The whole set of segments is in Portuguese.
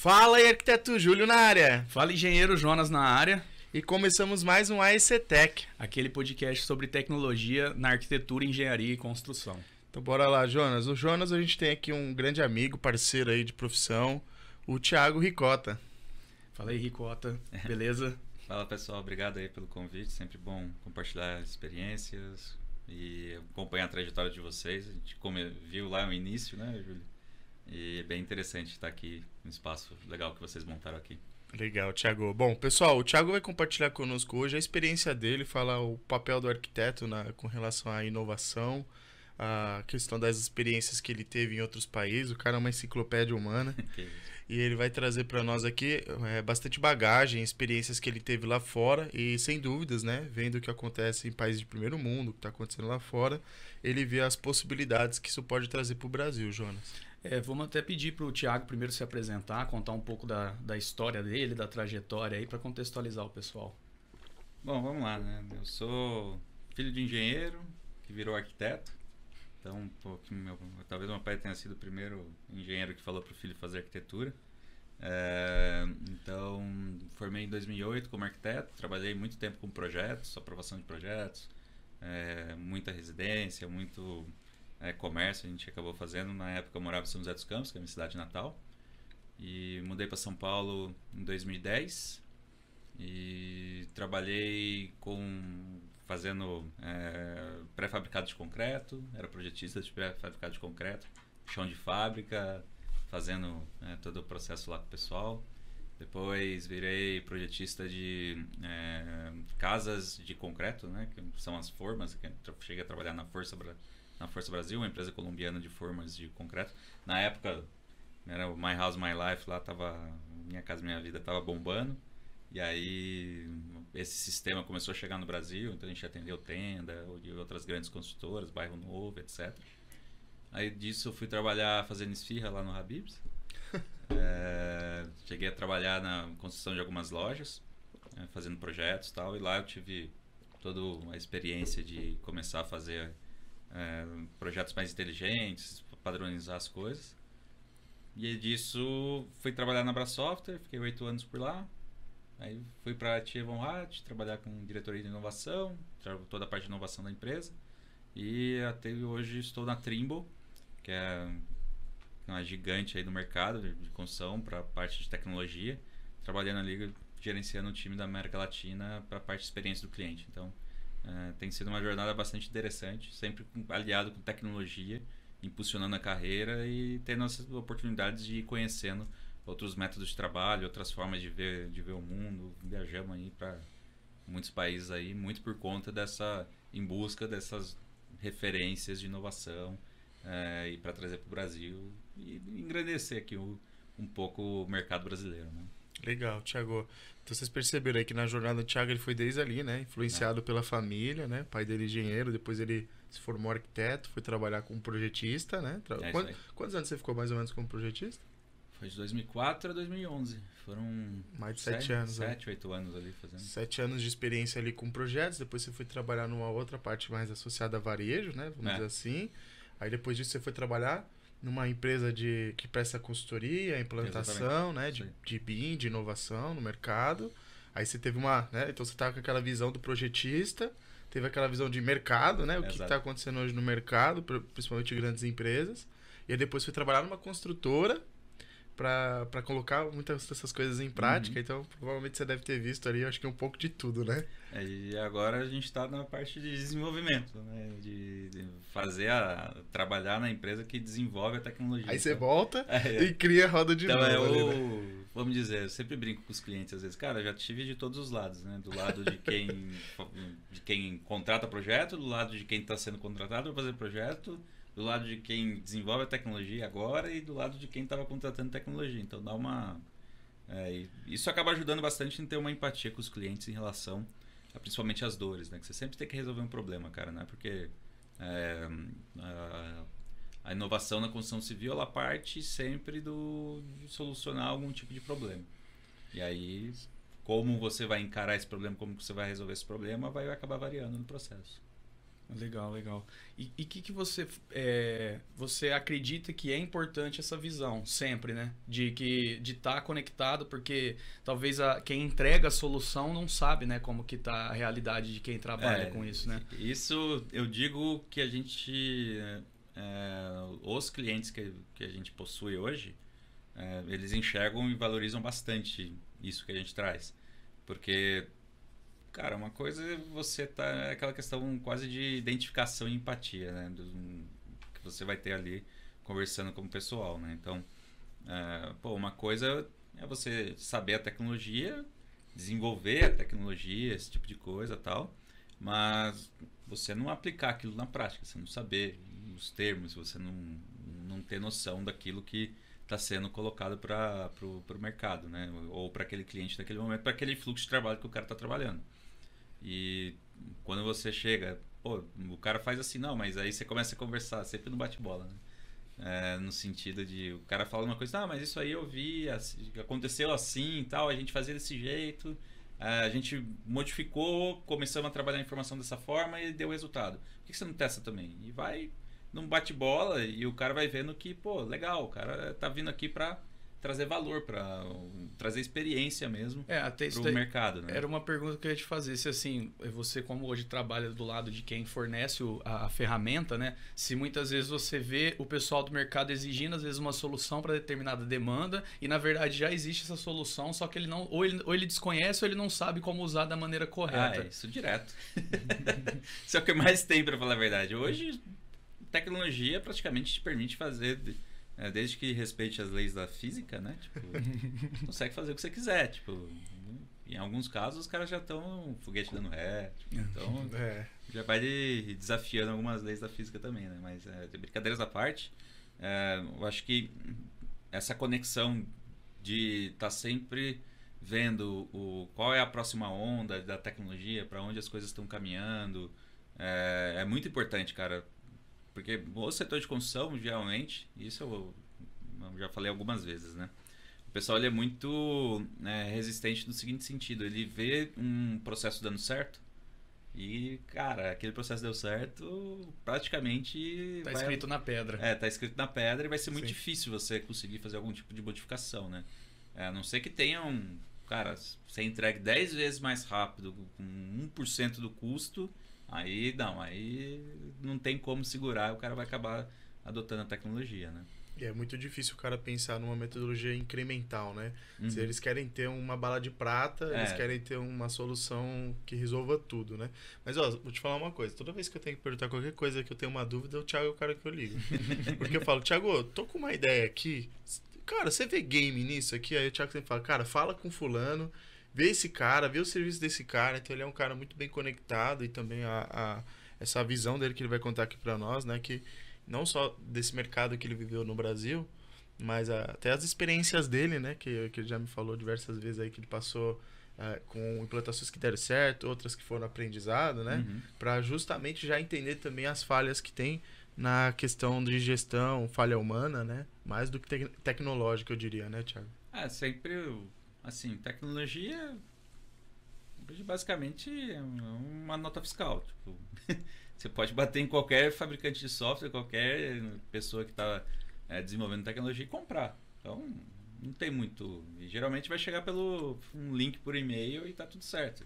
Fala aí, arquiteto Júlio na área. Fala, engenheiro Jonas na área. E começamos mais um AEC Tech. Aquele podcast sobre tecnologia na arquitetura, engenharia e construção. Então bora lá, Jonas. O Jonas, a gente tem aqui um grande amigo, parceiro aí de profissão, o Thiago Ricota. Fala aí, Ricota. Beleza? Fala, pessoal. Obrigado aí pelo convite. Sempre bom compartilhar experiências e acompanhar a trajetória de vocês. A gente viu lá no início, né, Júlio? E é bem interessante estar aqui no espaço legal que vocês montaram aqui. Legal, Thiago. Bom, pessoal, o Thiago vai compartilhar conosco hoje a experiência dele, falar o papel do arquiteto com relação à inovação, a questão das experiências que ele teve em outros países. O cara é uma enciclopédia humana. E ele vai trazer para nós aqui bastante bagagem, experiências que ele teve lá fora e, sem dúvidas, né, vendo o que acontece em países de primeiro mundo, o que está acontecendo lá fora, ele vê as possibilidades que isso pode trazer para o Brasil, Jonas. Vamos até pedir para o Thiago primeiro se apresentar, contar um pouco da história dele, da trajetória aí, para contextualizar o pessoal. Bom, vamos lá, né? Eu sou filho de engenheiro que virou arquiteto. Então, talvez meu pai tenha sido o primeiro engenheiro que falou para o filho fazer arquitetura. Então, formei em 2008 como arquiteto, trabalhei muito tempo com projetos, aprovação de projetos, muita residência, muito comércio a gente acabou fazendo. Na época eu morava em São José dos Campos, que é a minha cidade natal, e mudei para São Paulo em 2010 e trabalhei fazendo pré-fabricado de concreto, era projetista de pré-fabricado de concreto, chão de fábrica, fazendo todo o processo lá com o pessoal. Depois virei projetista de casas de concreto, né, que são as formas, que cheguei a trabalhar na Força Brasil, uma empresa colombiana de formas de concreto. Na época era o My House, My Life, lá tava Minha Casa Minha Vida, tava bombando. E aí esse sistema começou a chegar no Brasil, então a gente atendeu Tenda, de outras grandes construtoras, Bairro Novo, etc. Aí disso eu fui trabalhar fazendo esfirra lá no Habib's. Cheguei a trabalhar na construção de algumas lojas, fazendo projetos e tal, e lá eu tive toda a experiência de começar a fazer projetos mais inteligentes, padronizar as coisas. E disso fui trabalhar na Bra Software, fiquei 8 anos por lá. Aí fui para a Tia Von Rath, trabalhar com diretoria de inovação, toda a parte de inovação da empresa. E até hoje estou na Trimble, que é uma gigante aí no mercado de construção para a parte de tecnologia, trabalhando ali, gerenciando o time da América Latina para a parte de experiência do cliente. Então, tem sido uma jornada bastante interessante, sempre aliado com tecnologia, impulsionando a carreira e tendo essas oportunidades de ir conhecendo outros métodos de trabalho, outras formas de ver o mundo. Viajamos aí para muitos países aí, muito por conta em busca dessas referências de inovação e para trazer para o Brasil e engrandecer aqui um pouco o mercado brasileiro, né? Legal, Thiago. Então vocês perceberam aí que na jornada do Thiago ele foi desde ali, né? Influenciado pela família, né? Pai dele engenheiro, depois ele se formou arquiteto, foi trabalhar como projetista, né? Quantos anos você ficou mais ou menos como projetista? Foi de 2004 a 2011. Foram mais de 7 anos. 7, 8 anos ali fazendo. 7 anos de experiência ali com projetos. Depois você foi trabalhar numa outra parte mais associada a varejo, né? Vamos dizer assim. Aí depois disso você foi trabalhar numa empresa que presta consultoria, implantação, né? De BIM, de inovação no mercado. Aí você teve né? Então você tá com aquela visão do projetista, teve aquela visão de mercado, né? O que está acontecendo hoje no mercado, principalmente grandes empresas. E aí depois foi trabalhar numa construtora para colocar muitas dessas coisas em prática. Então provavelmente você deve ter visto ali, acho que um pouco de tudo, né? E agora a gente está na parte de desenvolvimento, né? De trabalhar na empresa que desenvolve a tecnologia. Aí você volta e cria a roda de novo. Então vamos dizer, eu sempre brinco com os clientes às vezes, cara, já tive de todos os lados, né? Do lado de quem contrata projeto, do lado de quem está sendo contratado para fazer projeto, do lado de quem desenvolve a tecnologia agora e do lado de quem estava contratando tecnologia. Então dá isso acaba ajudando bastante em ter uma empatia com os clientes em relação a, principalmente às dores, né? Que você sempre tem que resolver um problema, cara, né? Porque a inovação na construção civil, ela parte sempre de solucionar algum tipo de problema. E aí, como você vai encarar esse problema, como você vai resolver esse problema, vai acabar variando no processo. Legal, legal. E que você você acredita que é importante essa visão sempre, né? De estar conectado, porque talvez quem entrega a solução não sabe, né, como que tá a realidade de quem trabalha com isso, né? Isso eu digo que a gente os clientes que a gente possui hoje, eles enxergam e valorizam bastante isso que a gente traz, porque cara, uma coisa é você tá. É aquela questão quase de identificação e empatia, né? Que você vai ter ali conversando com o pessoal, né? Então, uma coisa é você saber a tecnologia, desenvolver a tecnologia, esse tipo de coisa tal, mas você não aplicar aquilo na prática, você não saber os termos, você não ter noção daquilo que está sendo colocado para o mercado, né? Ou para aquele cliente naquele momento, para aquele fluxo de trabalho que o cara está trabalhando. E quando você chega, o cara faz assim, não, mas aí você começa a conversar, sempre no bate-bola, né? No sentido de, o cara fala uma coisa, mas isso aí eu vi, aconteceu assim e tal, a gente fazia desse jeito, a gente modificou, começamos a trabalhar a informação dessa forma e deu resultado. Por que você não testa também? E vai num bate-bola e o cara vai vendo que, legal, o cara tá vindo aqui para trazer valor, para trazer experiência mesmo para o mercado, né? Era uma pergunta que eu ia te fazer, se assim, você como hoje trabalha do lado de quem fornece a ferramenta, né? Se muitas vezes você vê o pessoal do mercado exigindo às vezes uma solução para determinada demanda e na verdade já existe essa solução, só que ele não ou ele desconhece ou ele não sabe como usar da maneira correta. Isso direto. Isso é o que mais tem, para falar a verdade. Hoje tecnologia praticamente te permite fazer desde que respeite as leis da física, né? Tipo, consegue fazer o que você quiser. Tipo, em alguns casos, os caras já estão foguete dando ré. Tipo, então, já vai desafiando algumas leis da física também, né? Mas, brincadeiras à parte, eu acho que essa conexão de estar sempre vendo qual é a próxima onda da tecnologia, para onde as coisas estão caminhando, é muito importante, cara. Porque o setor de construção, geralmente, isso eu já falei algumas vezes, né? O pessoal ele é muito resistente no seguinte sentido, ele vê um processo dando certo e, cara, aquele processo deu certo, praticamente... Tá escrito na pedra. Tá escrito na pedra e vai ser muito difícil você conseguir fazer algum tipo de modificação, né? A não ser que tenha cara, você entregue 10 vezes mais rápido, com 1% do custo... Aí não tem como segurar, o cara vai acabar adotando a tecnologia, né? E é muito difícil o cara pensar numa metodologia incremental, né? Se eles querem ter uma bala de prata, eles querem ter uma solução que resolva tudo, né? Mas, vou te falar uma coisa. Toda vez que eu tenho que perguntar qualquer coisa que eu tenho uma dúvida, o Thiago é o cara que eu ligo. Porque eu falo, Thiago, tô com uma ideia aqui. Cara, você vê game nisso aqui? Aí o Thiago sempre fala, cara, fala com fulano, vê esse cara, vê o serviço desse cara. Então ele é um cara muito bem conectado e também essa visão dele que ele vai contar aqui pra nós, né? Que não só desse mercado que ele viveu no Brasil, mas até as experiências dele, né? Que ele já me falou diversas vezes aí que ele passou com implantações que deram certo, outras que foram aprendizado, né? Pra justamente já entender também as falhas que tem na questão de gestão, falha humana, né? Mais do que tecnológica, eu diria, né, Thiago? Sempre... Assim, tecnologia basicamente é uma nota fiscal. Tipo, você pode bater em qualquer fabricante de software, qualquer pessoa que está desenvolvendo tecnologia e comprar. Então, não tem muito... E geralmente vai chegar pelo um link por e-mail e tá tudo certo.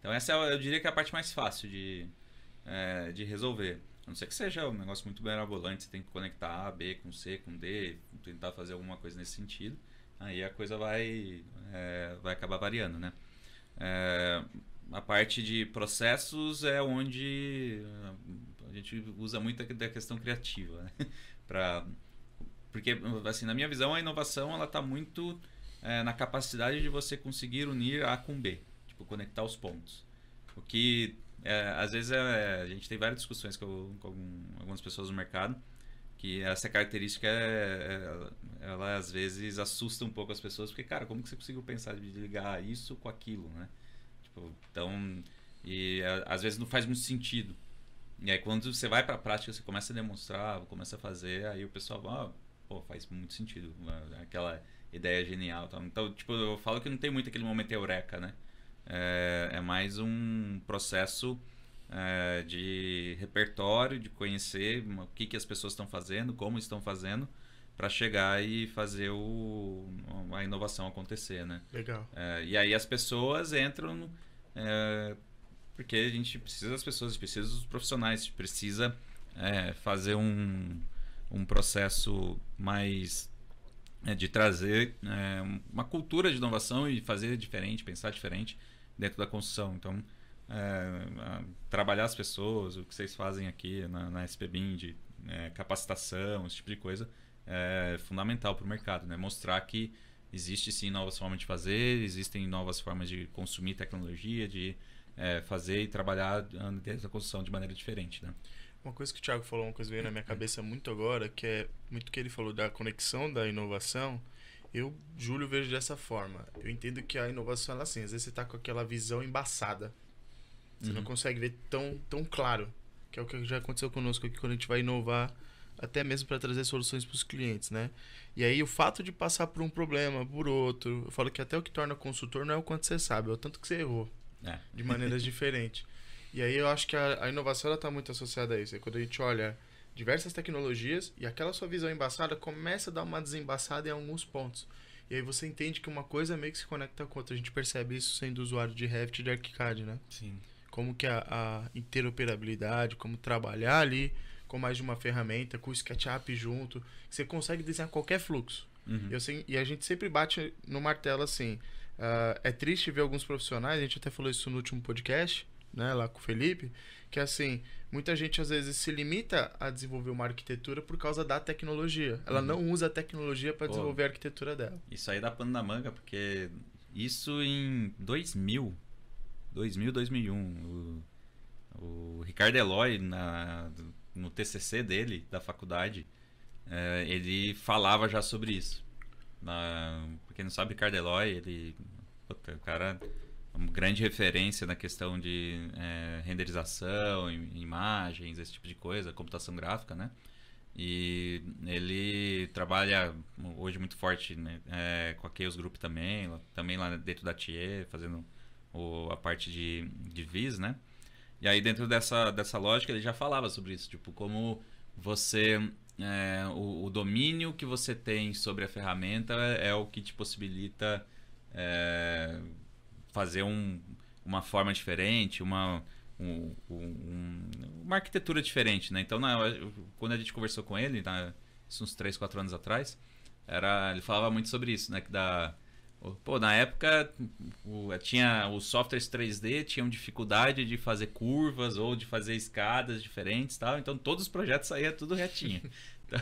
Então, essa eu diria que é a parte mais fácil de resolver. A não ser que seja um negócio muito mirabolante, você tem que conectar A, B com C, com D, tentar fazer alguma coisa nesse sentido. Aí a coisa vai acabar variando, né? A parte de processos é onde a gente usa muito da questão criativa, né? Porque, assim, na minha visão, a inovação ela está muito na capacidade de você conseguir unir A com B, tipo, conectar os pontos. O que, às vezes, a gente tem várias discussões com algumas pessoas no mercado, que essa característica ela às vezes assusta um pouco as pessoas, porque, cara, como que você conseguiu pensar de ligar isso com aquilo, né? Tipo, então, às vezes não faz muito sentido. E aí quando você vai para a prática, você começa a demonstrar, começa a fazer, aí o pessoal faz muito sentido, aquela ideia genial, tal. Então, tipo, eu falo que não tem muito aquele momento eureka, né? É mais um processo de repertório, de conhecer o que as pessoas estão fazendo, como estão fazendo, para chegar e fazer a inovação acontecer, né? Legal. E aí as pessoas entram, porque a gente precisa das pessoas, a gente precisa dos profissionais, a gente precisa fazer um processo mais de trazer uma cultura de inovação e fazer diferente, pensar diferente dentro da construção. Então, trabalhar as pessoas, o que vocês fazem aqui na SPBIM de capacitação, esse tipo de coisa, é fundamental para o mercado, né? Mostrar que existe sim novas formas de fazer, existem novas formas de consumir tecnologia, de fazer e trabalhar dentro da construção de maneira diferente, né? Uma coisa que o Thiago falou, uma coisa que veio na minha cabeça muito agora, que é muito que ele falou da conexão da inovação. Eu, Júlio, vejo dessa forma. Eu entendo que a inovação, ela assim, às vezes você tá com aquela visão embaçada. Você não consegue ver tão claro. Que é o que já aconteceu conosco aqui quando a gente vai inovar, até mesmo para trazer soluções para os clientes, né? E aí o fato de passar por um problema, por outro, eu falo que até o que torna consultor não é o quanto você sabe, é o tanto que você errou. De maneiras diferentes. E aí eu acho que a inovação está muito associada a isso. É quando a gente olha diversas tecnologias e aquela sua visão embaçada começa a dar uma desembaçada em alguns pontos. E aí você entende que uma coisa meio que se conecta com a outra. A gente percebe isso sendo usuário de Revit e de ArchiCAD, né? Sim. Como que a interoperabilidade, como trabalhar ali com mais de uma ferramenta, com o SketchUp junto, você consegue desenhar qualquer fluxo. E a gente sempre bate no martelo assim. É triste ver alguns profissionais, a gente até falou isso no último podcast, né, lá com o Felipe, que assim, muita gente às vezes se limita a desenvolver uma arquitetura por causa da tecnologia. Ela não usa a tecnologia para desenvolver a arquitetura dela. Isso aí dá pano na manga, porque isso em 2001, o Ricardo Eloy, no TCC dele, da faculdade, ele falava já sobre isso. Pra quem não sabe, Ricardo Eloy, o cara é uma grande referência na questão de renderização, imagens, esse tipo de coisa, computação gráfica, né? E ele trabalha hoje muito forte, né, com a Chaos Group também lá dentro da TIE, fazendo a parte de Viz, né? E aí dentro dessa lógica ele já falava sobre isso, tipo, como você... o domínio que você tem sobre a ferramenta é o que te possibilita fazer uma forma diferente, uma arquitetura diferente, né? Então, quando a gente conversou com ele, isso uns 3, 4 anos atrás, ele falava muito sobre isso, né? Na época, tinha os softwares 3D tinham dificuldade de fazer curvas ou de fazer escadas diferentes, tal. Então todos os projetos saíam tudo retinho. Então,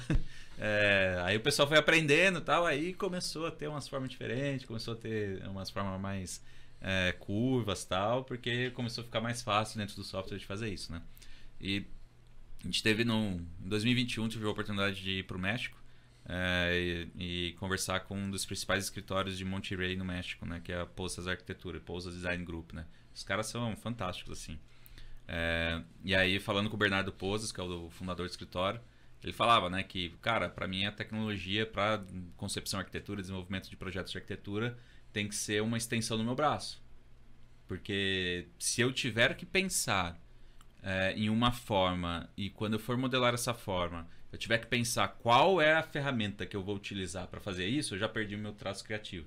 aí o pessoal foi aprendendo, tal, aí começou a ter umas formas diferentes, começou a ter umas formas mais curvas, tal, porque começou a ficar mais fácil dentro do software de fazer isso, né? E a gente teve em 2021 tive a oportunidade de ir para o México. E conversar com um dos principais escritórios de Monterrey, no México, né, que é a Posas Arquitetura, Posas Design Group, né? Os caras são fantásticos, assim. E aí, falando com o Bernardo Posas, que é o fundador do escritório, ele falava, né, que, cara, para mim a tecnologia para concepção, arquitetura, desenvolvimento de projetos de arquitetura tem que ser uma extensão do meu braço. Porque se eu tiver que pensar em uma forma e quando eu for modelar essa forma eu tiver que pensar qual é a ferramenta que eu vou utilizar para fazer isso, eu já perdi o meu traço criativo.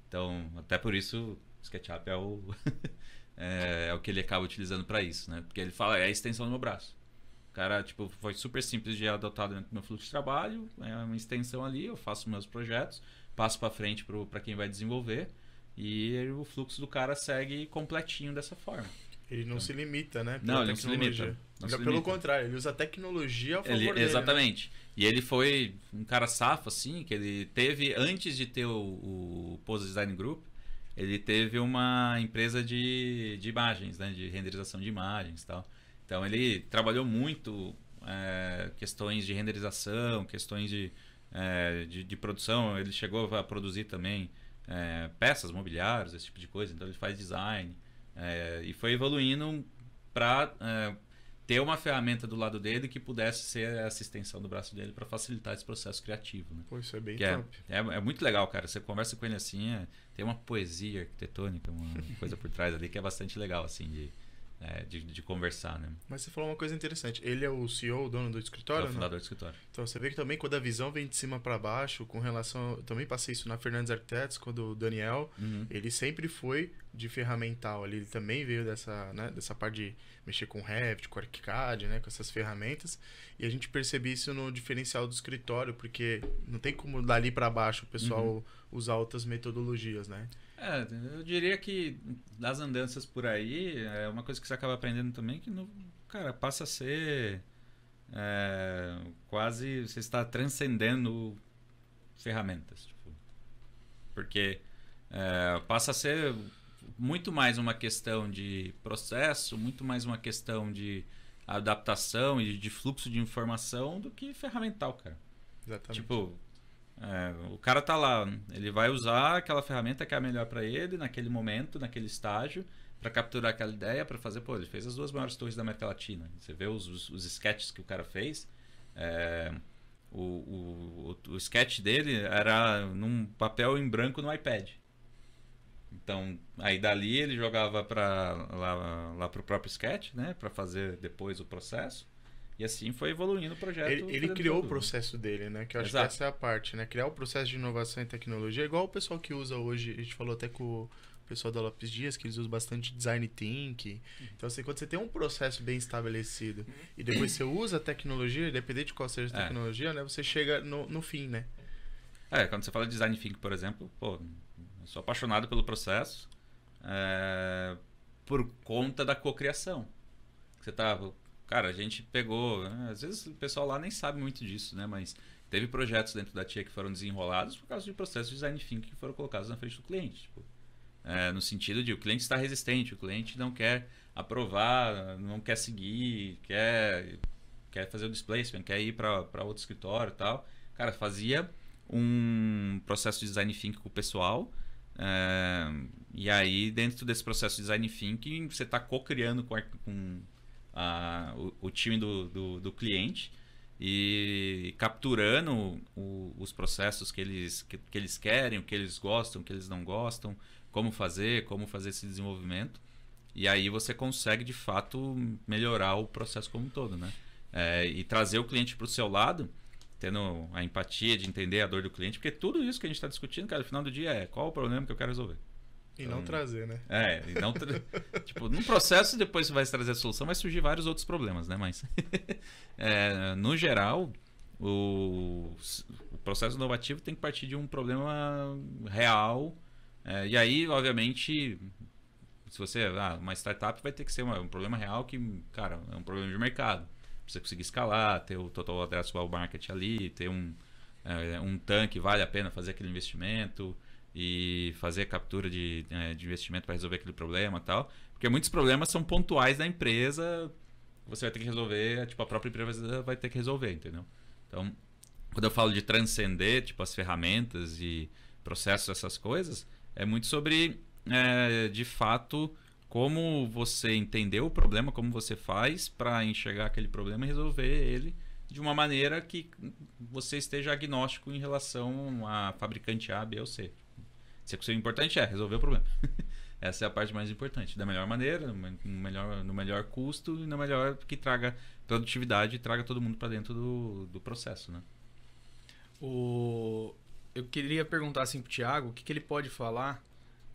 Então, até por isso, o SketchUp é o que ele acaba utilizando para isso, né? Porque ele fala, é a extensão do meu braço. O cara, tipo, foi super simples de adotar dentro do meu fluxo de trabalho, é uma extensão ali, eu faço meus projetos, passo para frente para quem vai desenvolver e o fluxo do cara segue completinho dessa forma. Ele não se limita, né? Não, ele não se limita. Pelo contrário, ele usa a tecnologia a favor dele. Exatamente. Né? E ele foi um cara safo, assim, que ele teve, antes de ter o Pose Design Group, ele teve uma empresa de imagens, né? De renderização de imagens e tal. Então ele trabalhou muito questões de renderização, questões de produção. Ele chegou a produzir também peças, mobiliários, esse tipo de coisa. Então ele faz design. E foi evoluindo para ter uma ferramenta do lado dele que pudesse ser essa extensão do braço dele para facilitar esse processo criativo, né? Pô, isso é bem top. É muito legal, cara. Você conversa com ele assim, tem uma poesia arquitetônica, uma coisa por trás ali que é bastante legal, assim, de conversar, né? Mas você falou uma coisa interessante. Ele é o CEO, o dono do escritório? É o fundador do escritório. Então você vê que também quando a visão vem de cima para baixo, com relação... Eu também passei isso na Fernandes Arquitetos, quando o Daniel, ele sempre foi de ferramental ali. Ele também veio dessa parte de mexer com Revit, com ArchiCAD, né? Com essas ferramentas. E a gente percebe isso no diferencial do escritório, porque não tem como dali para baixo o pessoal usar outras metodologias, né? Eu diria que das andanças por aí, é uma coisa que você acaba aprendendo também, que, cara, passa a ser quase, você está transcendendo ferramentas. Tipo, porque passa a ser muito mais uma questão de processo, muito mais uma questão de adaptação e de fluxo de informação do que ferramental, cara. Exatamente. Tipo... o cara tá lá, ele vai usar aquela ferramenta que é a melhor para ele naquele momento, naquele estágio, para capturar aquela ideia, para fazer, ele fez as 2 maiores torres da América Latina. Você vê os sketches que o cara fez, o sketch dele era num papel em branco no iPad. Então, aí dali ele jogava lá pro próprio sketch, né, para fazer depois o processo. E assim foi evoluindo o projeto. Ele criou o processo dele, né? Que eu acho que essa é a parte, né? Criar o processo de inovação e tecnologia. Igual o pessoal que usa hoje, a gente falou até com o pessoal da Lopes Dias, que eles usam bastante design thinking. Então, assim, quando você tem um processo bem estabelecido e depois você usa a tecnologia, independente de qual seja a tecnologia, né? Você chega no fim, né? Quando você fala de design thinking, por exemplo, eu sou apaixonado pelo processo por conta da cocriação. Você tá... Cara, a gente pegou... Às vezes o pessoal lá nem sabe muito disso, né? Mas teve projetos dentro da TIA que foram desenrolados por causa de processos de design thinking que foram colocados na frente do cliente. Tipo, no sentido de o cliente está resistente, o cliente não quer aprovar, não quer seguir, quer fazer o displacement, quer ir para outro escritório e tal. Cara, fazia um processo de design thinking com o pessoal. E aí, dentro desse processo de design thinking, você está co-criando com o time do cliente e capturando os processos que eles querem, o que eles gostam, o que eles não gostam, como fazer esse desenvolvimento. E aí você consegue, de fato, melhorar o processo como um todo, né? E trazer o cliente para o seu lado, tendo a empatia de entender a dor do cliente, porque tudo isso que a gente está discutindo, cara, no final do dia qual o problema que eu quero resolver. E não trazer, né? E não tipo, num processo, depois você vai trazer a solução, vai surgir vários outros problemas, né? Mas, no geral, o processo inovativo tem que partir de um problema real. E aí, obviamente, se você... uma startup vai ter que ser um problema real que, cara, é um problema de mercado. Você conseguir escalar, ter o total addressable market ali, ter um TAM que vale a pena fazer aquele investimento... e fazer captura de investimento para resolver aquele problema e tal. Porque muitos problemas são pontuais da empresa, você vai ter que resolver, tipo, a própria empresa vai ter que resolver, entendeu? Então, quando eu falo de transcender, tipo, as ferramentas e processos, essas coisas, é muito sobre, de fato, como você entender o problema, como você faz para enxergar aquele problema e resolver ele de uma maneira que você esteja agnóstico em relação a fabricante A, B ou C. O importante é resolver o problema. Essa é a parte mais importante. Da melhor maneira, no melhor custo e no melhor que traga produtividade e traga todo mundo para dentro do processo, né? Eu queria perguntar assim pro Thiago, o que ele pode falar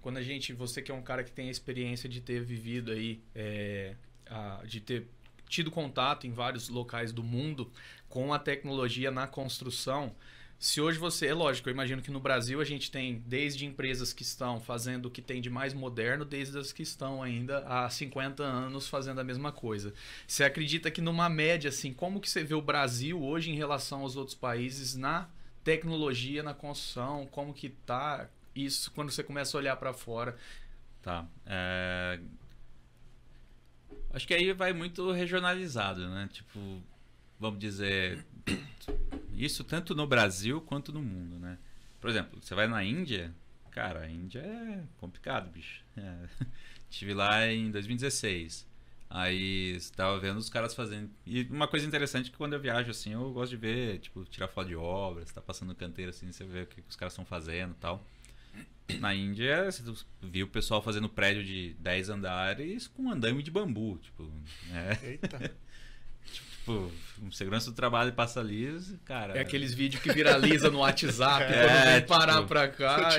quando você que é um cara que tem a experiência de ter vivido aí, de ter tido contato em vários locais do mundo com a tecnologia na construção. Se hoje é lógico, eu imagino que no Brasil a gente tem desde empresas que estão fazendo o que tem de mais moderno, desde as que estão ainda há 50 anos fazendo a mesma coisa. Você acredita que numa média, assim, como que você vê o Brasil hoje em relação aos outros países na tecnologia, na construção? Como que tá isso quando você começa a olhar para fora? Tá. Acho que aí vai muito regionalizado, né? Tipo, vamos dizer... Isso tanto no Brasil quanto no mundo, né? Por exemplo, você vai na Índia, cara, a Índia é complicado, bicho. Estive lá em 2016. Aí estava vendo os caras fazendo. E uma coisa interessante é que quando eu viajo assim, eu gosto de ver, tipo, tirar foto de obras, tá passando no canteiro assim, você vê o que os caras estão fazendo e tal. Na Índia, você viu o pessoal fazendo prédio de 10 andares com um andame de bambu, tipo, né? Eita. Tipo, um segurança do trabalho passa ali, cara... É aqueles vídeos que viraliza no WhatsApp, quando vem parar tipo, pra cá,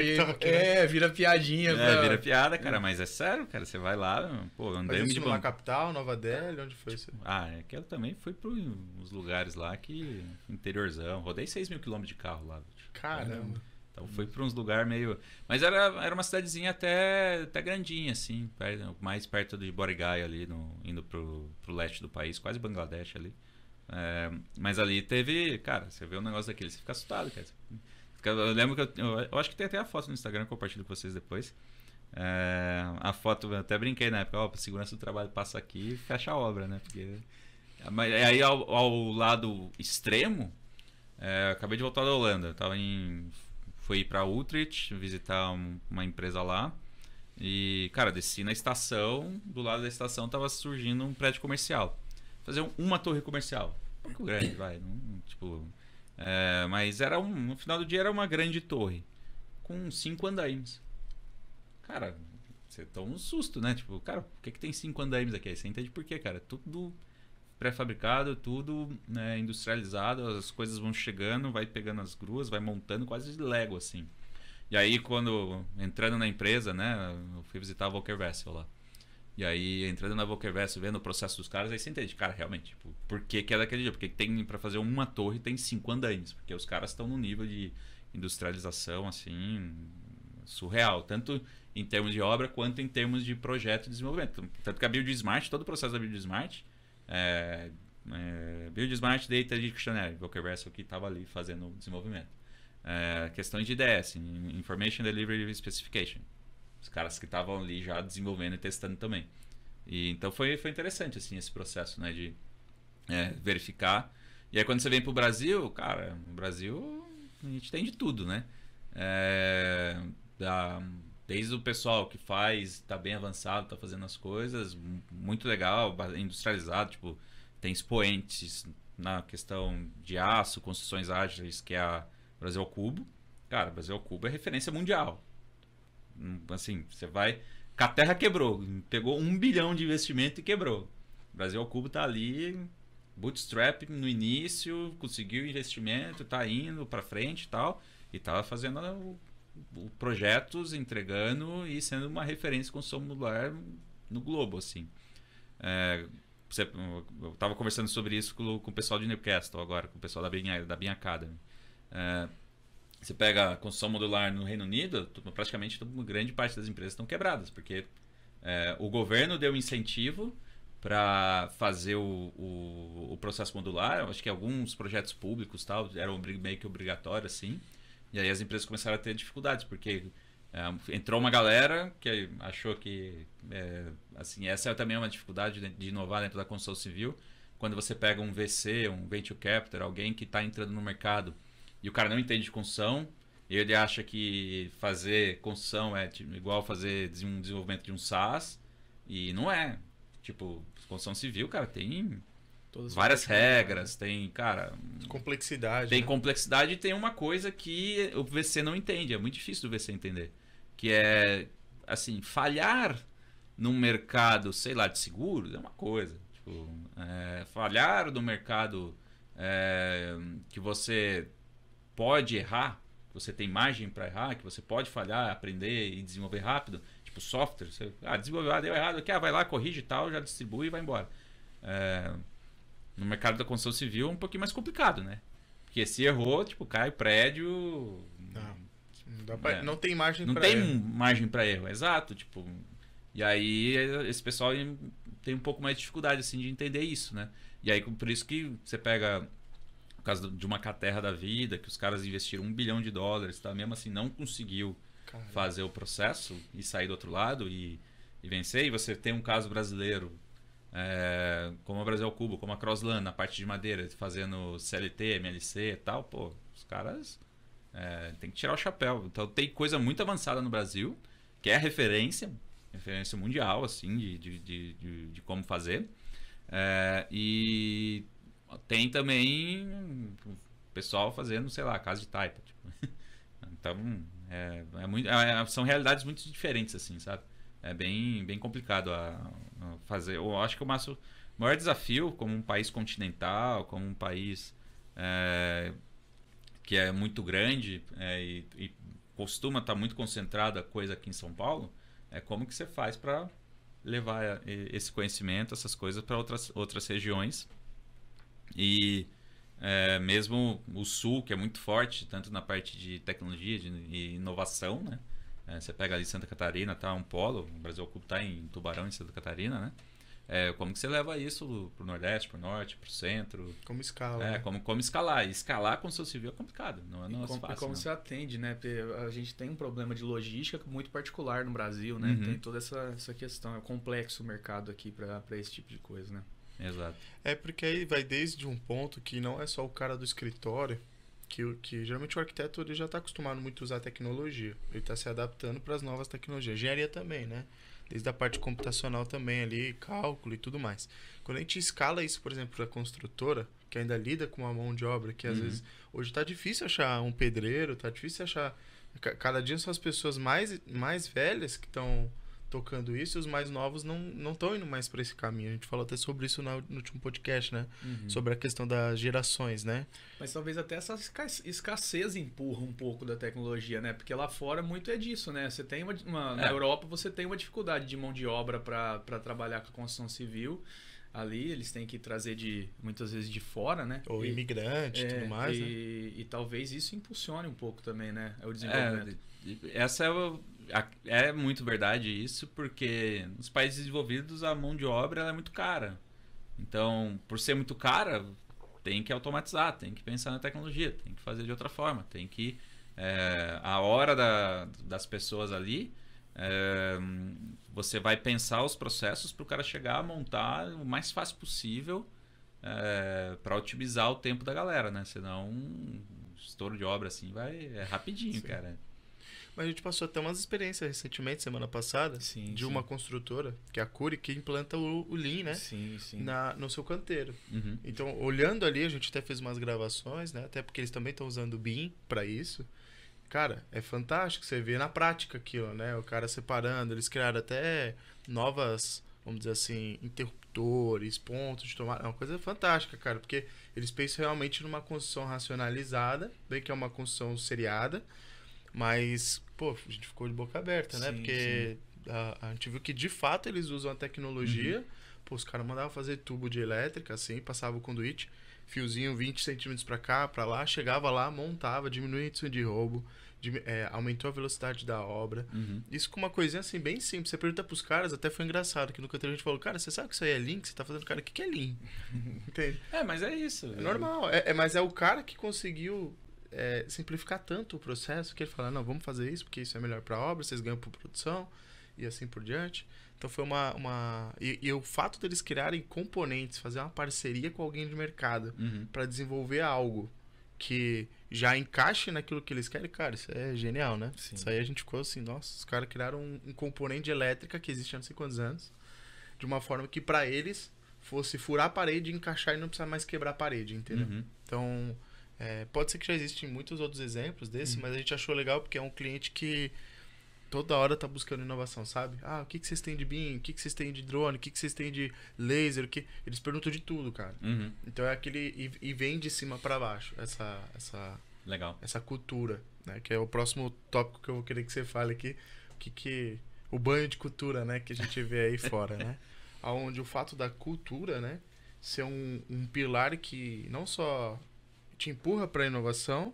vira piadinha. Vira piada, cara, mas é sério, cara, você vai lá, pô, andame Mas de isso bambu. na capital, Nova Delhi, onde foi isso? É que eu também fui para uns lugares lá que... interiorzão, rodei 6 mil quilômetros de carro lá. Caramba. Então fui para uns lugares meio... Mas era uma cidadezinha até grandinha, assim, mais perto de Borgai ali, indo pro leste do país, quase Bangladesh ali. Mas ali teve... Cara, você vê um negócio daquele, você fica assustado, cara. Eu lembro que eu acho que tem até a foto no Instagram, compartilho com vocês depois. A foto, eu até brinquei na época, ó, segurança do trabalho passa aqui e fecha a obra, né? Porque... Mas aí ao lado extremo, acabei de voltar da Holanda, eu tava fui para Utrecht visitar uma empresa lá e, cara, desci na estação, do lado da estação tava surgindo um prédio comercial. Fazer uma torre comercial, um pouco grande, vai, tipo, mas no final do dia era uma grande torre com 5 andaimes. Cara, você toma um susto, né? Tipo, cara, por que tem 5 andaimes aqui? Aí você entende por quê, cara? Tudo pré-fabricado, tudo, né, industrializado, as coisas vão chegando, vai pegando as gruas, vai montando quase de Lego, assim. E aí, entrando na empresa, né, eu fui visitar a Volker Wessel lá. E aí, entrando na Volker Wessel, vendo o processo dos caras, aí você entende, cara, realmente, tipo, por que é daquele jeito? Porque tem, pra fazer uma torre, tem 5 andaimes, porque os caras estão num nível de industrialização, assim, surreal, tanto em termos de obra, quanto em termos de projeto e desenvolvimento. Tanto que a BuildSmart, todo o processo da BuildSmart, BuildSmart Data Dictionary, Volker Wessel, que estava ali fazendo o desenvolvimento. Questões de IDS, Information Delivery Specification. Os caras que estavam ali já desenvolvendo e testando também. E, então foi interessante assim, esse processo, né, de verificar. E aí quando você vem para o Brasil, cara, no Brasil a gente tem de tudo, né? Desde o pessoal que está bem avançado, está fazendo as coisas, muito legal, industrializado, tipo, tem expoentes na questão de aço, construções ágeis, que é a Brasil ao Cubo. Cara, Brasil ao Cubo é referência mundial. Assim, você vai... Caterra quebrou, pegou 1 bilhão de investimento e quebrou. Brasil ao Cubo tá ali, bootstrap no início, conseguiu investimento, tá indo para frente e tal, e tava fazendo projetos, entregando e sendo uma referência de construção modular no globo, assim. Eu estava conversando sobre isso com o pessoal de Newcastle agora, com o pessoal da Beam Academy. Você pega a construção modular no Reino Unido, praticamente grande parte das empresas estão quebradas, porque o governo deu incentivo para fazer o processo modular. Eu acho que alguns projetos públicos tal, eram meio que obrigatório, assim. E aí as empresas começaram a ter dificuldades, porque entrou uma galera que achou que... assim, essa é também uma dificuldade de inovar dentro da construção civil. Quando você pega um VC, um Venture Capital, alguém que está entrando no mercado e o cara não entende de construção, e ele acha que fazer construção é igual fazer um desenvolvimento de um SaaS, e não é. Tipo, construção civil, cara, tem... várias regras, tem, cara... Complexidade. Tem, né? Complexidade e tem uma coisa que o VC não entende. É muito difícil do VC entender. Que é, assim, falhar num mercado, sei lá, de seguros é uma coisa. Tipo, falhar no mercado que você pode errar, que você tem margem para errar, que você pode falhar, aprender e desenvolver rápido. Tipo, software. Você, desenvolveu, deu errado aqui, vai lá, corrige e tal, já distribui e vai embora. No mercado da construção civil é um pouquinho mais complicado, né? Porque se errou, tipo, cai o prédio... Não tem margem para erro. Não tem margem para erro, exato. Tipo, e aí esse pessoal tem um pouco mais de dificuldade assim, de entender isso, né? E aí por isso que você pega o caso de uma Caterra da vida, que os caras investiram $1 bilhão, tá? Mesmo assim não conseguiu fazer o processo e sair do outro lado e vencer. E você tem um caso brasileiro... como a Brasil ao Cubo, como a Crossland, na parte de madeira, fazendo CLT, MLC e tal, pô, os caras tem que tirar o chapéu. Então tem coisa muito avançada no Brasil, que é referência mundial, assim, de como fazer. E tem também pessoal fazendo, sei lá, casa de taipa. Tipo. Então, São realidades muito diferentes, assim, sabe? É bem complicado a fazer. Eu acho que o maior desafio, como um país continental, como um país que é muito grande e costuma estar muito concentrada a coisa aqui em São Paulo, é como que você faz para levar esse conhecimento, essas coisas para outras regiões. E mesmo o Sul, que é muito forte, tanto na parte de tecnologia e inovação, né? Você pega ali Santa Catarina, tá um polo, o Brasil Oculto tá em Tubarão, em Santa Catarina, né? Como que você leva isso pro Nordeste, pro Norte, pro Centro? Como escala. Né? Como escalar. E escalar a construção civil é complicado, não é fácil. E como você atende, né? Porque a gente tem um problema de logística muito particular no Brasil, né? Uhum. Tem toda essa questão. É complexo o mercado aqui para esse tipo de coisa, né? Exato. Porque aí vai desde um ponto que não é só o cara do escritório, que geralmente o arquiteto ele já está acostumado muito a usar tecnologia. Ele está se adaptando para as novas tecnologias. Engenharia também, né? Desde a parte computacional também ali, cálculo e tudo mais. Quando a gente escala isso, por exemplo, para a construtora, que ainda lida com uma mão de obra, que às vezes hoje está difícil achar um pedreiro, está difícil achar... Cada dia são as pessoas mais velhas que estão tocando isso, e os mais novos não estão indo mais para esse caminho. A gente falou até sobre isso no último podcast, né? Sobre a questão das gerações, né? Mas talvez até essa escassez empurra um pouco da tecnologia, né? Porque lá fora muito é disso, né? Você tem na Europa você tem uma dificuldade de mão de obra para trabalhar com a construção civil. Ali eles têm que trazer muitas vezes de fora, né? Ou imigrante e tudo mais, né? E talvez isso impulsione um pouco também, né? O desenvolvimento. Essa é muito verdade isso, porque nos países desenvolvidos a mão de obra é muito cara. Então, por ser muito cara, tem que automatizar, tem que pensar na tecnologia, tem que fazer de outra forma, tem que... a hora das pessoas ali, você vai pensar os processos para o cara chegar a montar o mais fácil possível para otimizar o tempo da galera, né? Senão, um estouro de obra assim é rapidinho, Sim. cara. Mas a gente passou até umas experiências recentemente, semana passada, de uma construtora, que é a Cury, que implanta o Lean, né? Sim. No seu canteiro. Uhum. Então, olhando ali, a gente até fez umas gravações, né? Até porque eles também estão usando o BIM para isso. Cara, é fantástico você vê na prática aquilo, né? O cara separando, eles criaram até novas, vamos dizer assim, interruptores, pontos de tomada. É uma coisa fantástica, cara, porque eles pensam realmente numa construção racionalizada, bem que é uma construção seriada, mas, pô, a gente ficou de boca aberta, né? Sim, Porque a gente viu que, de fato, eles usam a tecnologia. Pô, os caras mandavam fazer tubo de elétrica, assim, passava o conduíte, fiozinho 20 centímetros pra cá, pra lá, chegava lá, montava, diminuía o índice de roubo, aumentou a velocidade da obra. Isso com uma coisinha, assim, bem simples. Você pergunta pros caras, até foi engraçado, que no canteiro a gente falou, cara, você sabe que isso aí é Lean? Que você tá fazendo? Cara, o que é Lean? Entende? Mas é isso. É normal. Mas é o cara que conseguiu... simplificar tanto o processo que ele fala, não, vamos fazer isso porque isso é melhor para a obra, vocês ganham por produção e assim por diante. Então foi e o fato deles criarem componentes, fazer uma parceria com alguém de mercado para desenvolver algo que já encaixe naquilo que eles querem, cara, isso é genial, né? Sim. Isso aí a gente ficou assim, nossa, os caras criaram um componente de elétrica que existe há não sei quantos anos, de uma forma que para eles fosse furar a parede, encaixar e não precisar mais quebrar a parede, entendeu? Então... pode ser que já existem muitos outros exemplos desse, mas a gente achou legal porque é um cliente que toda hora tá buscando inovação, sabe? O que vocês têm de BIM? O que vocês têm de drone? O que vocês têm de laser? Eles perguntam de tudo, cara. Então é aquele... E vem de cima para baixo Legal. Essa cultura, né? Que é o próximo tópico que eu vou querer que você fale aqui. O banho de cultura, né? Que a gente vê aí fora, né? Onde o fato da cultura, né? Ser um pilar que não só... te empurra para a inovação,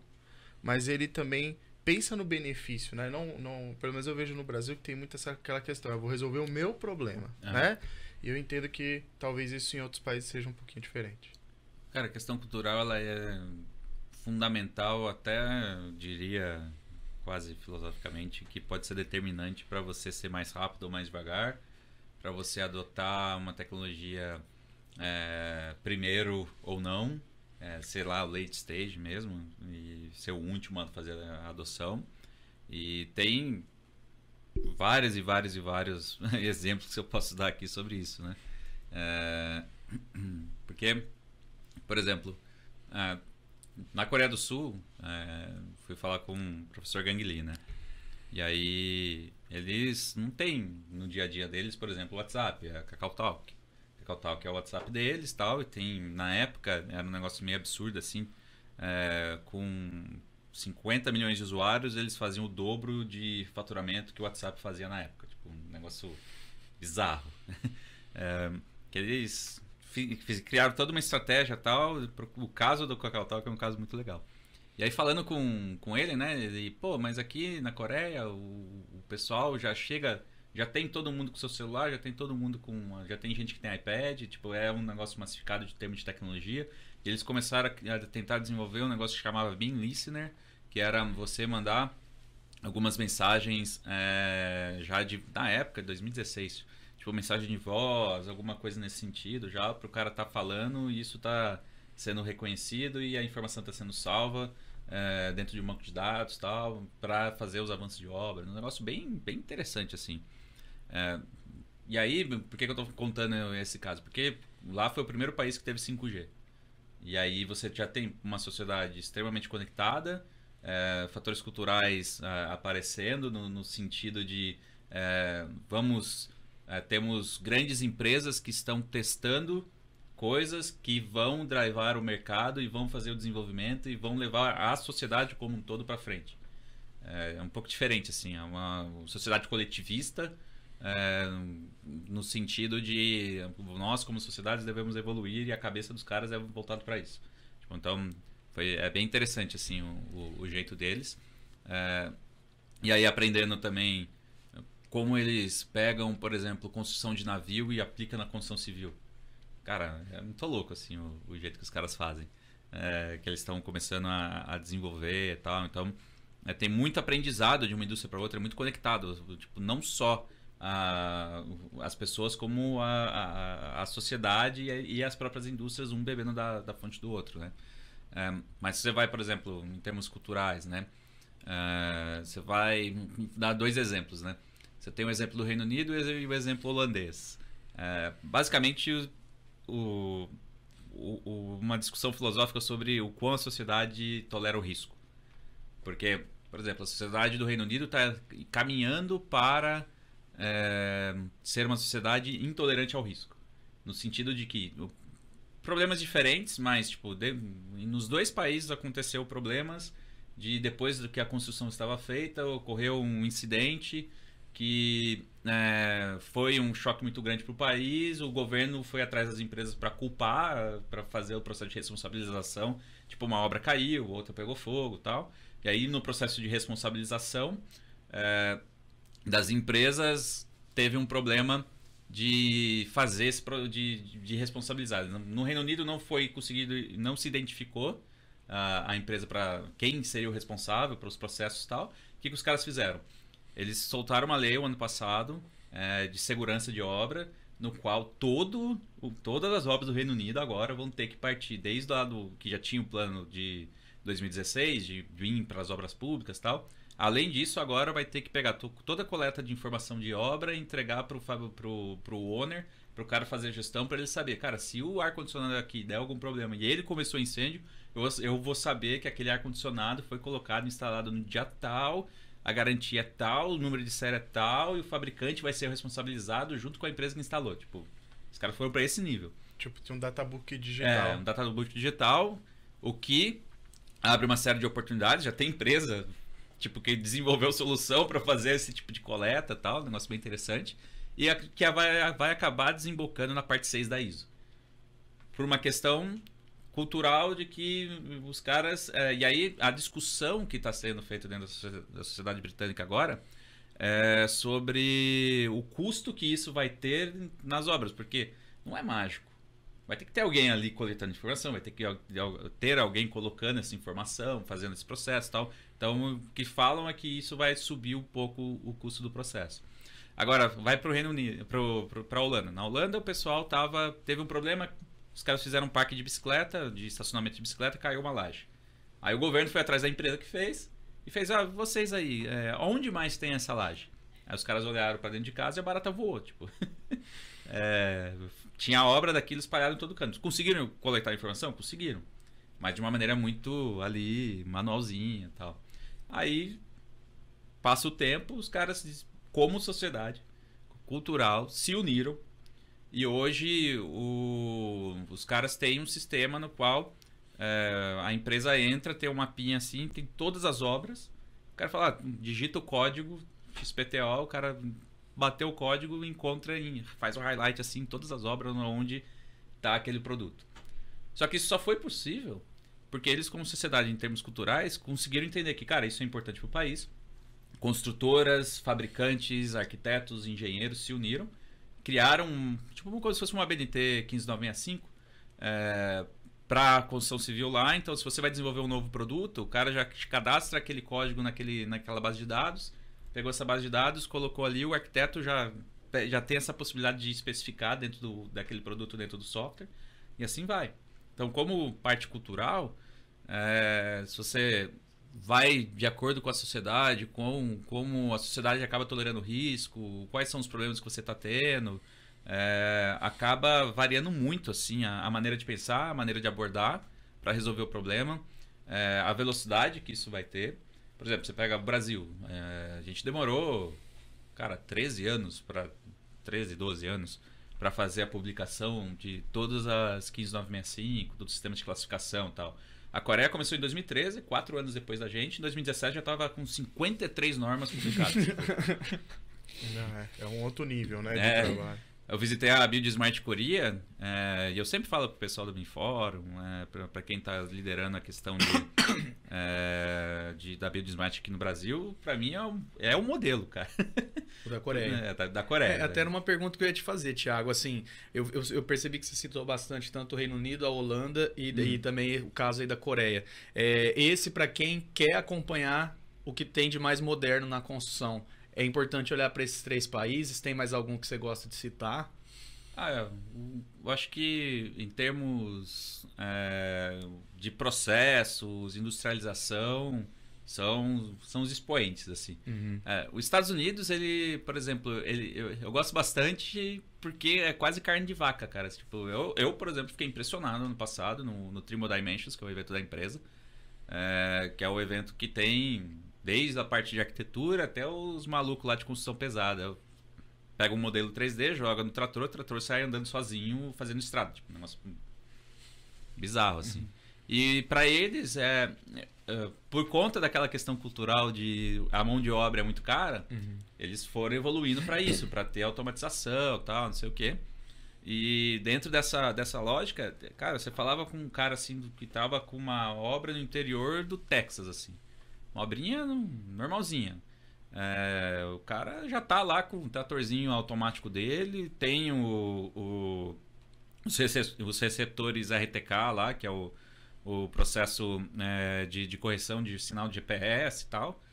mas ele também pensa no benefício, né? Não, pelo menos eu vejo no Brasil que tem muito aquela questão, eu vou resolver o meu problema, né? E eu entendo que talvez isso em outros países seja um pouquinho diferente. Cara, a questão cultural ela é fundamental, até eu diria quase filosoficamente, que pode ser determinante para você ser mais rápido ou mais devagar, para você adotar uma tecnologia primeiro ou não, sei lá, late stage mesmo, e ser o último a fazer a adoção. E tem vários exemplos que eu posso dar aqui sobre isso, né? Porque, por exemplo, na Coreia do Sul, fui falar com o professor Gang Lee, né? E aí eles não têm no dia a dia deles, por exemplo, o WhatsApp, a KakaoTalk. KakaoTalk é o WhatsApp deles, tal, e tem, na época, era um negócio meio absurdo, assim, com 50 milhões de usuários, eles faziam o dobro de faturamento que o WhatsApp fazia na época. Tipo, um negócio bizarro. Que eles criaram toda uma estratégia e tal. O caso do KakaoTalk é um caso muito legal. E aí falando com ele, né? Ele, pô, mas aqui na Coreia o pessoal já chega, já tem todo mundo com seu celular, já tem todo mundo já tem gente que tem iPad, tipo, é um negócio massificado de termos de tecnologia. E eles começaram a tentar desenvolver um negócio que chamava Beam Listener, que era você mandar algumas mensagens já na época, de 2016. Tipo, mensagem de voz, alguma coisa nesse sentido, já para o cara estar falando e isso tá sendo reconhecido e a informação está sendo salva dentro de um banco de dados, tal, para fazer os avanços de obra. Um negócio bem interessante, assim. E aí, por que eu estou contando esse caso? Porque lá foi o primeiro país que teve 5G. E aí você já tem uma sociedade extremamente conectada, fatores culturais aparecendo no sentido de temos grandes empresas que estão testando coisas que vão drivar o mercado e vão fazer o desenvolvimento e vão levar a sociedade como um todo para frente. É um pouco diferente, assim, é uma sociedade coletivista, no sentido de nós como sociedades devemos evoluir e a cabeça dos caras é voltada para isso. Tipo, então é bem interessante, assim, o jeito deles. E aí aprendendo também como eles pegam, por exemplo, construção de navio e aplicam na construção civil. Cara, é muito louco, assim, o jeito que os caras fazem. Que eles estão começando a desenvolver e tal. Então, tem muito aprendizado de uma indústria para outra, é muito conectado. Tipo, não só as pessoas, como a sociedade e as próprias indústrias, um bebendo da fonte do outro, né? Mas você vai, por exemplo, em termos culturais, né? Você vai dar 2 exemplos, né? Você tem o exemplo do Reino Unido e o exemplo holandês. Basicamente, uma discussão filosófica sobre o quão a sociedade tolera o risco. Porque, por exemplo, a sociedade do Reino Unido está caminhando para ser uma sociedade intolerante ao risco. No sentido de que problemas diferentes, mas tipo, nos 2 países aconteceu problemas de depois do que a construção estava feita, ocorreu um incidente que foi um choque muito grande para o país, o governo foi atrás das empresas para culpar, para fazer o processo de responsabilização, tipo, uma obra caiu, outra pegou fogo e tal, e aí no processo de responsabilização das empresas teve um problema de fazer de responsabilizar. No Reino Unido não foi conseguido, não se identificou a empresa para quem seria o responsável pelos processos e tal. O que os caras fizeram? Eles soltaram uma lei o ano passado de segurança de obra, no qual todas as obras do Reino Unido agora vão ter que partir desde lá que já tinha o plano de 2016, de vir para as obras públicas e tal. Além disso, agora vai ter que pegar toda a coleta de informação de obra e entregar pro owner, pro cara fazer a gestão, para ele saber, cara, se o ar-condicionado aqui der algum problema e ele começou incêndio, eu vou saber que aquele ar-condicionado foi colocado, instalado no dia tal, a garantia é tal, o número de série é tal, e o fabricante vai ser responsabilizado junto com a empresa que instalou. Tipo, os caras foram para esse nível. Tipo, tem um databook digital. Um databook digital, o que abre uma série de oportunidades, já tem empresa tipo, que desenvolveu solução para fazer esse tipo de coleta e tal, um negócio bem interessante, e que vai acabar desembocando na parte 6 da ISO. Por uma questão cultural de que os caras... e aí a discussão que está sendo feita dentro da sociedade britânica agora é sobre o custo que isso vai ter nas obras, porque não é mágico. Vai ter que ter alguém ali coletando informação, vai ter que ter alguém colocando essa informação, fazendo esse processo e tal. Então, o que falam é que isso vai subir um pouco o custo do processo. Agora, vai para o Reino Unido, para a Holanda. Na Holanda, o pessoal teve um problema, os caras fizeram um parque de bicicleta, de estacionamento de bicicleta, caiu uma laje. Aí o governo foi atrás da empresa que fez, e fez, vocês aí, onde mais tem essa laje? Aí os caras olharam para dentro de casa e a barata voou, tipo... tinha a obra daquilo espalhada em todo canto. Conseguiram coletar a informação? Conseguiram. Mas de uma maneira muito ali, manualzinha e tal. Aí passa o tempo, os caras, como sociedade cultural, se uniram. E hoje os caras têm um sistema no qual a empresa entra, tem um mapinha assim, tem todas as obras. O cara fala, digita o código XPTO, o cara bateu o código, encontra, faz um highlight assim em todas as obras onde está aquele produto. Só que isso só foi possível porque eles, como sociedade, em termos culturais, conseguiram entender que, cara, isso é importante para o país. Construtoras, fabricantes, arquitetos, engenheiros se uniram, criaram, tipo como se fosse uma ABNT 15965 para a construção civil lá. Então, se você vai desenvolver um novo produto, o cara já cadastra aquele código naquela base de dados, pegou essa base de dados, colocou ali, o arquiteto já tem essa possibilidade de especificar dentro daquele produto dentro do software, e assim vai. Então, como parte cultural, se você vai de acordo com a sociedade, como a sociedade acaba tolerando risco, quais são os problemas que você está tendo, acaba variando muito assim a maneira de pensar, a maneira de abordar para resolver o problema, a velocidade que isso vai ter. Por exemplo, você pega o Brasil, a gente demorou, cara, 13 anos, 12 anos, para fazer a publicação de todas as 15965, do sistema de classificação e tal. A Coreia começou em 2013, 4 anos depois da gente. Em 2017 já estava com 53 normas publicadas. Não, é um outro nível, né, de trabalho. Eu visitei a Build Smart Korea e eu sempre falo pro pessoal do BIMFórum, para quem está liderando a questão da Build Smart aqui no Brasil, para mim é um modelo, cara. Da Coreia. Da Coreia. Até era uma pergunta que eu ia te fazer, Thiago. Assim, eu percebi que você citou bastante tanto o Reino Unido, a Holanda e também o caso aí da Coreia. Esse, para quem quer acompanhar o que tem de mais moderno na construção, é importante olhar para esses 3 países? Tem mais algum que você gosta de citar? Eu acho que em termos de processos, industrialização, são os expoentes, assim. Uhum. Os Estados Unidos, ele, por exemplo, eu gosto bastante porque é quase carne de vaca, cara. Tipo, eu por exemplo, fiquei impressionado ano passado no Trimble Dimensions, que é o evento da empresa, que é o evento que tem desde a parte de arquitetura até os malucos lá de construção pesada. Eu pego um modelo 3D, joga no trator, o trator sai andando sozinho, fazendo estrada. Tipo, um negócio bizarro, assim. Uhum. E para eles, por conta daquela questão cultural de a mão de obra é muito cara, eles foram evoluindo para isso, para ter automatização e tal, não sei o quê. E dentro dessa lógica, cara, você falava com um cara assim que tava com uma obra no interior do Texas, assim. Uma obrinha normalzinha. O cara já tá lá com o tratorzinho automático dele, tem os receptores RTK lá, que é o processo de correção de sinal de GPS e tal.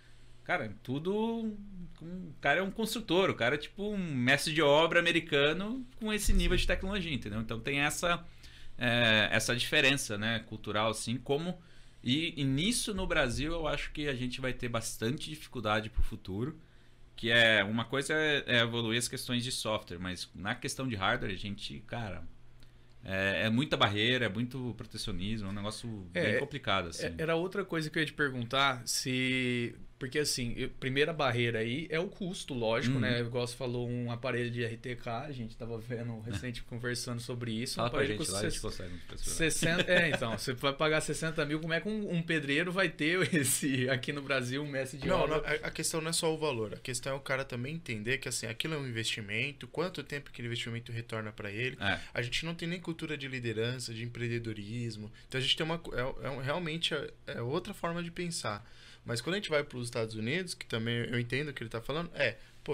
Cara, tudo... O cara é um construtor, o cara é tipo um mestre de obra americano com esse nível de tecnologia, entendeu? Então tem essa diferença, né, cultural, assim, como... E nisso, no Brasil, eu acho que a gente vai ter bastante dificuldade para o futuro, que uma coisa é evoluir as questões de software, mas na questão de hardware, a gente, cara, é muita barreira, é muito protecionismo, é um negócio bem complicado, assim. Era outra coisa que eu ia te perguntar, porque assim, primeira barreira aí é o custo, lógico, né? Igual você falou, um aparelho de RTK, a gente tava vendo recente conversando sobre isso. Fala pra gente lá, a gente consegue. 60, então, você vai pagar 60 mil, como é que um pedreiro vai ter aqui no Brasil, um mestre de obra? Não, a questão não é só o valor, a questão é o cara também entender que assim, aquilo é um investimento, quanto tempo aquele investimento retorna para ele. A gente não tem nem cultura de liderança, de empreendedorismo, então a gente tem realmente outra forma de pensar. Mas quando a gente vai para os Estados Unidos, que também eu entendo o que ele está falando,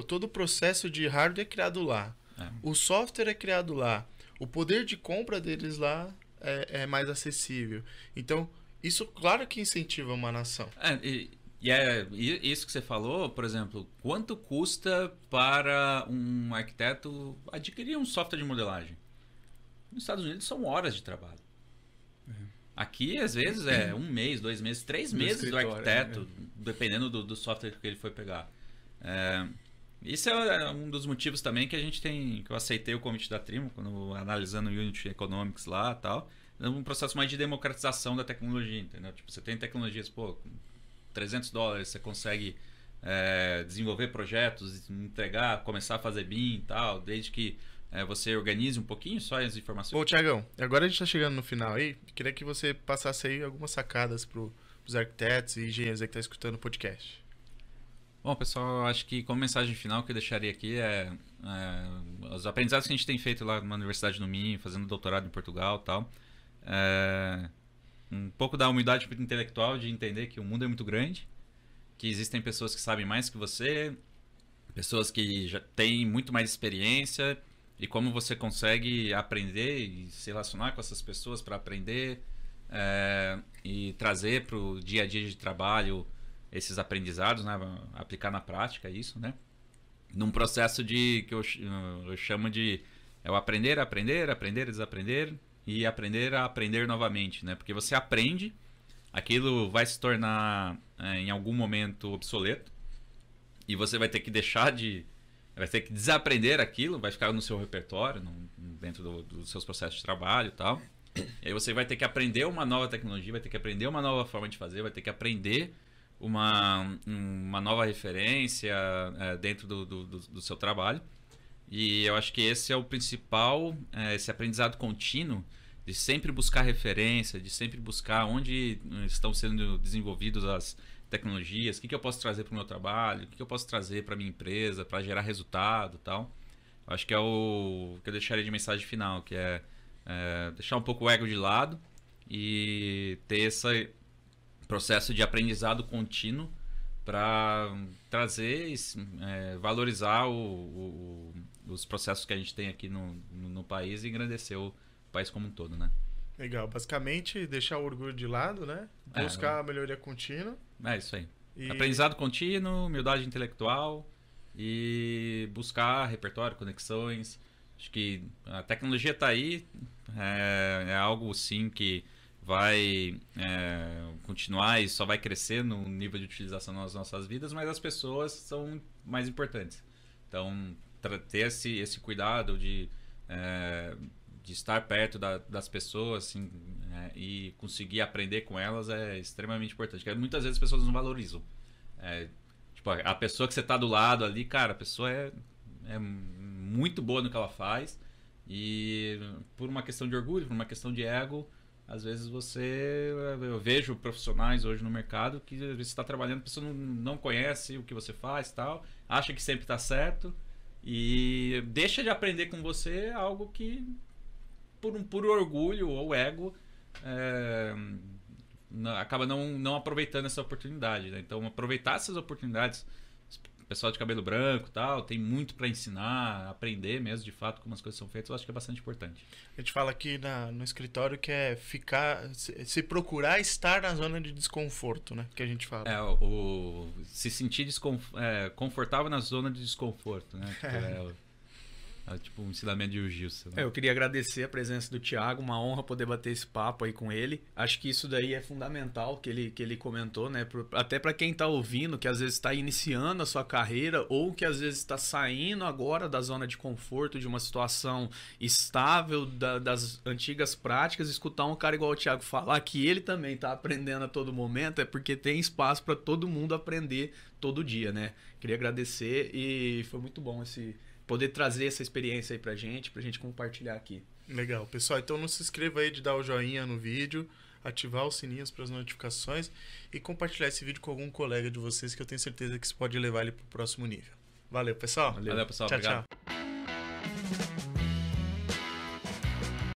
todo o processo de hardware é criado lá. O software é criado lá. O poder de compra deles lá é mais acessível. Então, isso claro que incentiva uma nação. E isso que você falou, por exemplo, quanto custa para um arquiteto adquirir um software de modelagem? Nos Estados Unidos são horas de trabalho. Aqui, às vezes, 1 mês, 2 meses, 3 meses do arquiteto, dependendo do software que ele foi pegar. Isso é um dos motivos também que que eu aceitei o convite da Trimble, quando analisando o Unit Economics lá e tal. É um processo mais de democratização da tecnologia, entendeu? Tipo, você tem tecnologias, $300, você consegue desenvolver projetos, entregar, começar a fazer BIM e tal, desde que você organize um pouquinho só as informações. Ô, Thiagão, agora a gente tá chegando no final aí. Queria que você passasse aí algumas sacadas pros arquitetos e engenheiros aí que tá escutando o podcast. Bom, pessoal, eu acho que como mensagem final que eu deixaria aqui os aprendizados que a gente tem feito lá na Universidade do Minho, fazendo doutorado em Portugal e tal, um pouco da humildade intelectual de entender que o mundo é muito grande, que existem pessoas que sabem mais que você, pessoas que já têm muito mais experiência, e como você consegue aprender e se relacionar com essas pessoas para aprender e trazer para o dia a dia de trabalho esses aprendizados, né? Aplicar na prática isso, né? Num processo que eu chamo de o aprender, desaprender e aprender a aprender novamente, né? Porque você aprende, aquilo vai se tornar em algum momento obsoleto e você vai ter que vai ter que desaprender aquilo, vai ficar no seu repertório, dentro dos seus processos de trabalho e tal. E aí você vai ter que aprender uma nova tecnologia, vai ter que aprender uma nova forma de fazer, vai ter que aprender uma nova referência dentro do seu trabalho. E eu acho que esse é o principal, esse aprendizado contínuo, de sempre buscar referência, de sempre buscar onde estão sendo desenvolvidas as tecnologias, o que eu posso trazer para o meu trabalho, o que eu posso trazer para a minha empresa, para gerar resultado e tal. Eu acho que é o que eu deixaria de mensagem final, que é deixar um pouco o ego de lado e ter esse processo de aprendizado contínuo para trazer, valorizar os processos que a gente tem aqui no país e engrandecer o país como um todo, né? Legal. Basicamente, deixar o orgulho de lado, né? Buscar a melhoria contínua. É isso aí. Aprendizado contínuo, humildade intelectual e buscar repertório, conexões. Acho que a tecnologia está aí, é algo sim que vai continuar e só vai crescer no nível de utilização nas nossas vidas, mas as pessoas são mais importantes. Então, ter esse cuidado de estar perto das pessoas assim, e conseguir aprender com elas é extremamente importante. Porque muitas vezes as pessoas não valorizam. Tipo, a pessoa que você está do lado ali, cara, a pessoa é muito boa no que ela faz e por uma questão de orgulho, por uma questão de ego, às vezes eu vejo profissionais hoje no mercado que você está trabalhando, a pessoa não conhece o que você faz, tal, acha que sempre está certo e deixa de aprender com você algo que por um puro orgulho ou ego acaba não aproveitando essa oportunidade, né? Então aproveitar essas oportunidades, pessoal de cabelo branco e tal, tem muito para ensinar, aprender mesmo de fato como as coisas são feitas, eu acho que é bastante importante. A gente fala aqui no escritório que é se procurar estar na zona de desconforto, né? Que a gente fala. Se sentir confortável na zona de desconforto, né? Tipo um ensinamento de jiu-jitsu. Né? Eu queria agradecer a presença do Thiago, uma honra poder bater esse papo aí com ele. Acho que isso daí é fundamental que ele comentou, né? Até para quem está ouvindo, que às vezes está iniciando a sua carreira ou que às vezes está saindo agora da zona de conforto, de uma situação estável das antigas práticas, escutar um cara igual o Thiago falar que ele também está aprendendo a todo momento, é porque tem espaço para todo mundo aprender todo dia, né? Queria agradecer e foi muito bom poder trazer essa experiência aí pra gente compartilhar aqui. Legal. Pessoal, então não se inscreva aí de dar o joinha no vídeo, ativar os sininhos para as notificações e compartilhar esse vídeo com algum colega de vocês que eu tenho certeza que isso pode levar ele pro próximo nível. Valeu, pessoal. Valeu pessoal. Tchau, obrigado. Tchau.